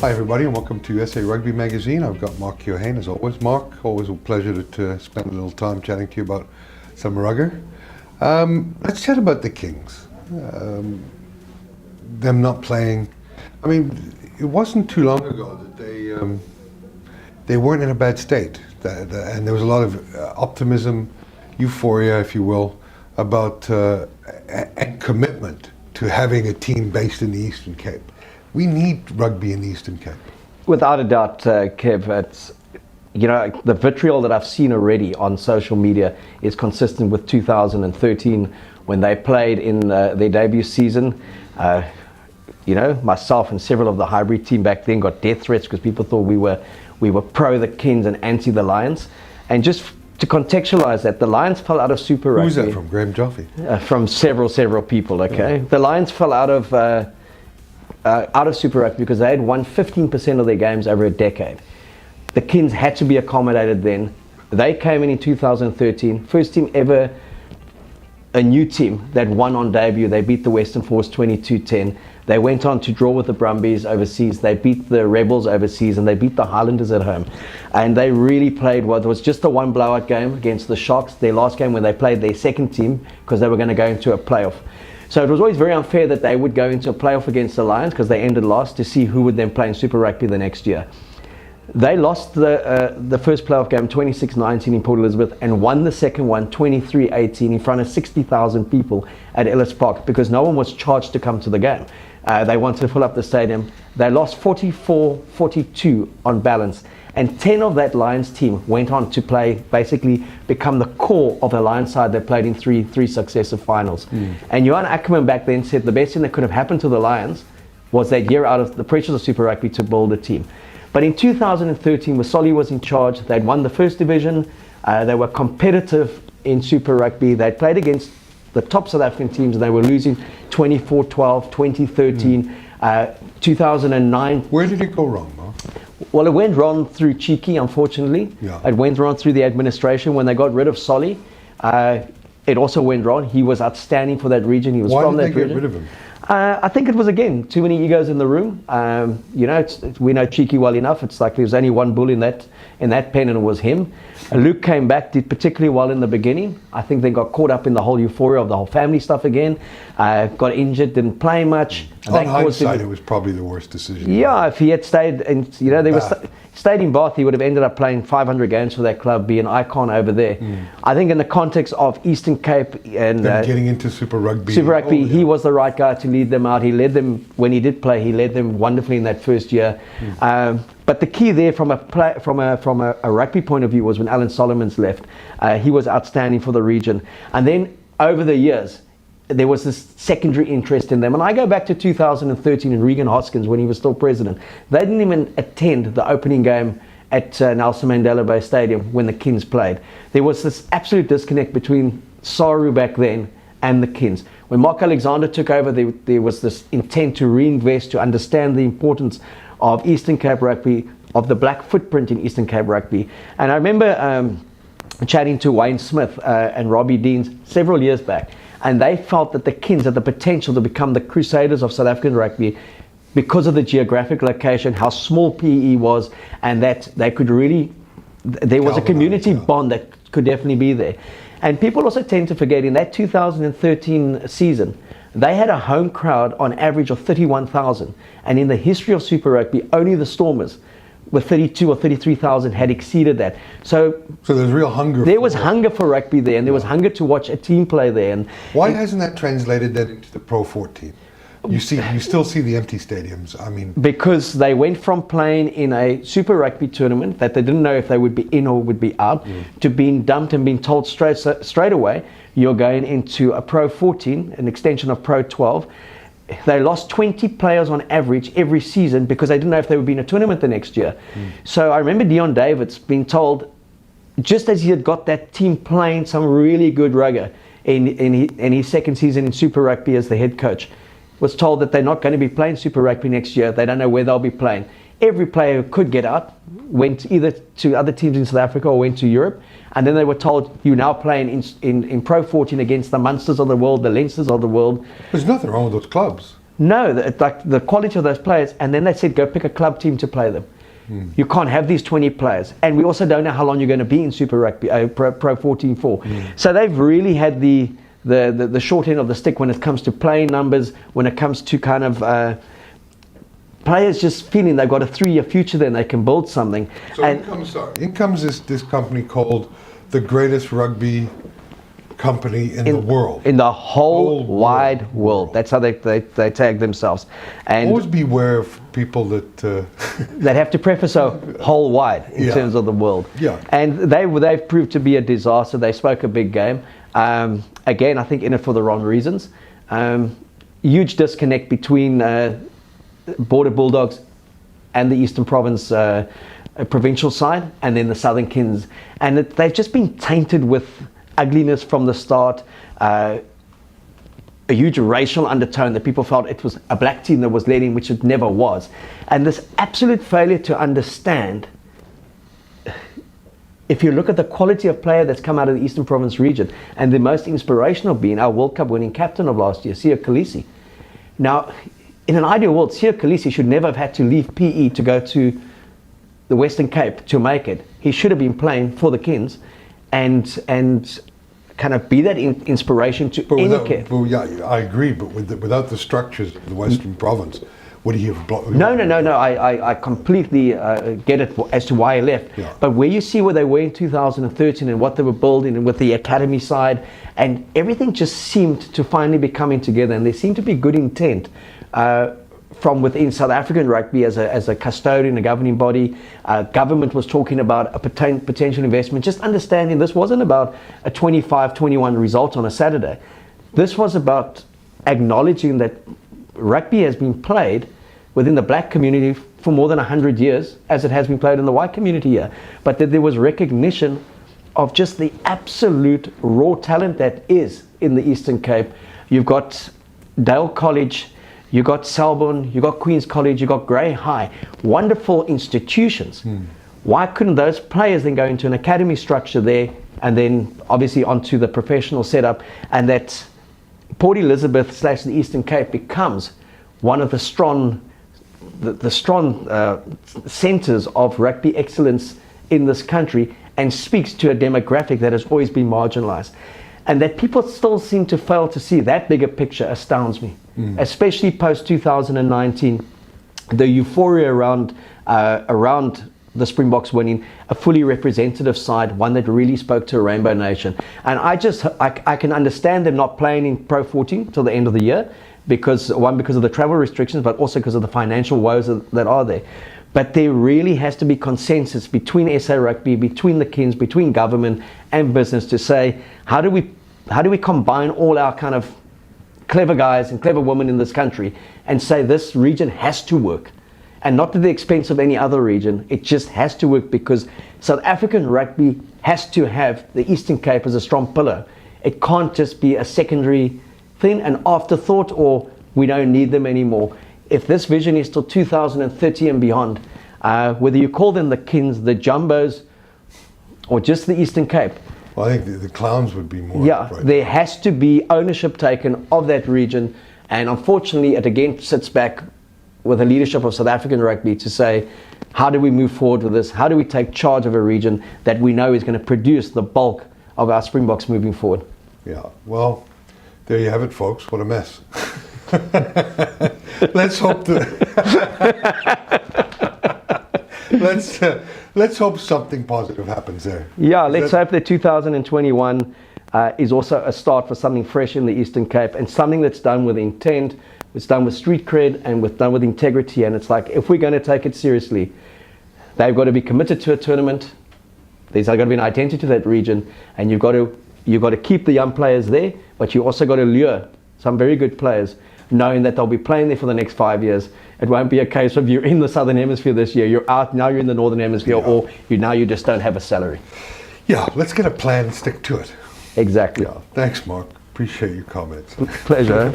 Hi everybody and welcome to SA Rugby magazine. I've got Mark Keohane as always. Mark, always a pleasure to spend a little time chatting to you about some rugger. Let's chat about the Kings. Them not playing. I mean, it wasn't too long ago that they weren't in a bad state. And there was a lot of optimism, euphoria, if you will, about and commitment to having a team based in the Eastern Cape. We need rugby in the Eastern Cape. Without a doubt, Kev, it's, the vitriol that I've seen already on social media is consistent with 2013 when they played in their debut season. Myself and several of the hybrid team back then got death threats because people thought we were pro the Kings and anti the Lions. And just to contextualize that, the Lions fell out of Super Rugby. Who's that from? Graham Joffe? From several people, okay? Yeah. The Lions fell out of Super Rugby because they had won 15% of their games over a decade. The Kings had to be accommodated then. They came in 2013, first team ever, a new team that won on debut. They beat the Western Force 22-10. They went on to draw with the Brumbies overseas. They beat the Rebels overseas and they beat the Highlanders at home. And they really played well. It was just a one blowout game against the Sharks, their last game when they played their second team because they were going to go into a playoff. So it was always very unfair that they would go into a playoff against the Lions because they ended last to see who would then play in Super Rugby the next year. They lost the first playoff game 26-19 in Port Elizabeth and won the second one 23-18 in front of 60,000 people at Ellis Park because no one was charged to come to the game. They wanted to fill up the stadium. They lost 44-42 on balance. And 10 of that Lions team went on to play, basically become the core of the Lions side that played in three successive finals. And Johan Ackerman back then said the best thing that could have happened to the Lions was that year out of the pressures of Super Rugby to build a team. But in 2013, when Solly was in charge, they'd won the first division. They were competitive in Super Rugby. They'd played against the top South African teams and they were losing 24-12, 2013, 2009. Where did it go wrong, Mark? Well, it went wrong through Cheeky, unfortunately. Yeah. It went wrong through the administration when they got rid of Solly. It also went wrong. He was outstanding for that region. He was from that region. Why did they get rid of him? I think it was, again, too many egos in the room. We know Cheeky well enough. It's like there was only one bull in that pen, and it was him. Luke came back, did particularly well in the beginning. I think they got caught up in the whole euphoria of the whole family stuff again. Got injured, didn't play much. On hindsight, it was probably the worst decision. Yeah, if he had stayed, and stayed in Bath, he would have ended up playing 500 games for that club, be an icon over there. I think in the context of Eastern Cape and getting into Super Rugby, he was the right guy to lead them out. He led them, when he did play, he led them wonderfully in that first year. But the key there from a rugby point of view was when Alan Solomons left. He was outstanding for the region. And then over the years, there was this secondary interest in them. And I go back to 2013 and Regan Hoskins when he was still president. They didn't even attend the opening game at Nelson Mandela Bay Stadium when the Kings played. There was this absolute disconnect between Saru back then and the Kings. When Mark Alexander took over, there was this intent to reinvest, to understand the importance of Eastern Cape Rugby, of the black footprint in Eastern Cape Rugby. And I remember chatting to Wayne Smith and Robbie Deans several years back, and they felt that the Kings had the potential to become the Crusaders of South African rugby because of the geographic location, how small PE was, and that they could really, there was a community bond that could definitely be there. And people also tend to forget in that 2013 season, they had a home crowd on average of 31,000. And in the history of Super Rugby, only the Stormers with 32 or 33,000 had exceeded that. So there's real hunger. There was hunger for rugby there, and there was hunger to watch a team play there. And why hasn't that translated that into the Pro 14? You still see the empty stadiums. I mean, because they went from playing in a Super Rugby tournament that they didn't know if they would be in or would be out, to being dumped and being told straight away, you're going into a Pro 14, an extension of Pro 12. They lost 20 players on average every season because they didn't know if they would be in a tournament the next year. So I remember Dion Davids being told, just as he had got that team playing some really good rugger in his second season in Super Rugby as the head coach, was told that they're not going to be playing Super Rugby next year. They don't know where they'll be playing. Every player who could get out went either to other teams in South Africa or went to Europe. And then they were told, you're now playing in Pro 14 against the Munsters of the world, the Leinsters of the world. There's nothing wrong with those clubs. No, like the quality of those players, and then they said go pick a club team to play them. You can't have these 20 players, and we also don't know how long you're going to be in Super Rugby, Pro 14-4. So they've really had the short end of the stick when it comes to playing numbers, when it comes to kind of players just feeling they've got a 3-year future there and they can build something. So in comes this company called the greatest rugby company in the world. In the whole wide world. That's how they tag themselves. And always beware of people that that have to preface a whole wide in terms of the world. Yeah. And they've proved to be a disaster. They spoke a big game. Again, I think in it for the wrong reasons. Huge disconnect between Border Bulldogs and the Eastern Province provincial side, and then the Southern Kings. And they've just been tainted with ugliness from the start, a huge racial undertone that people felt it was a black team that was leading, which it never was. And this absolute failure to understand, if you look at the quality of player that's come out of the Eastern Province region, and the most inspirational being our World Cup winning captain of last year, Siya Kolisi. Now, in an ideal world, Siya Kolisi should never have had to leave PE to go to the Western Cape to make it. He should have been playing for the Kings and kind of be that inspiration to any kid. Yeah, I agree, but without the structures of the Western Province, would he have blocked? No. I completely get it as to why he left. Yeah. But where you see where they were in 2013 and what they were building, and with the academy side, and everything just seemed to finally be coming together, and there seemed to be good intent from within South African rugby as a custodian, a governing body. Government was talking about a potential investment, just understanding this wasn't about a 25-21 result on a Saturday. This was about acknowledging that rugby has been played within the black community for more than 100 years, as it has been played in the white community here, but that there was recognition of just the absolute raw talent that is in the Eastern Cape. You've got Dale College, you got Selborne, you got Queen's College, you got Grey High, wonderful institutions. Why couldn't those players then go into an academy structure there, and then obviously onto the professional setup, and that Port Elizabeth / the Eastern Cape becomes one of the strong centres of rugby excellence in this country, and speaks to a demographic that has always been marginalised. And that people still seem to fail to see that bigger picture astounds me, especially post 2019. The euphoria around the Springboks winning a fully representative side, one that really spoke to a rainbow nation. And I can understand them not playing in Pro 14 till the end of the year, because of the travel restrictions, but also because of the financial woes that are there. But there really has to be consensus between SA Rugby, between the Kings, between government and business to say, how do we combine all our kind of clever guys and clever women in this country and say this region has to work, and not at the expense of any other region. It just has to work, because South African rugby has to have the Eastern Cape as a strong pillar. It can't just be a secondary thing, an afterthought, or we don't need them anymore. If this vision is till 2030 and beyond, whether you call them the Kings, the Jumbos, or just the Eastern Cape. Well, I think the Clowns would be more. Yeah, there has to be ownership taken of that region, and unfortunately it again sits back with the leadership of South African rugby to say, how do we move forward with this? How do we take charge of a region that we know is going to produce the bulk of our Springboks moving forward? Yeah, well, there you have it, folks. What a mess. Let's hope let's hope something positive happens there. Yeah, let's hope that 2021 is also a start for something fresh in the Eastern Cape, and something that's done with intent, it's done with street cred, and done with integrity. And it's like, if we're going to take it seriously, they've got to be committed to a tournament. There's got to be an identity to that region, and you've got to keep the young players there, but you also got to lure some very good players, knowing that they'll be playing there for the next 5 years. It won't be a case of you're in the Southern Hemisphere this year, you're out, now you're in the Northern Hemisphere, or you just don't have a salary. Yeah, let's get a plan and stick to it. Exactly. Yeah, thanks, Mark. Appreciate your comments. Pleasure.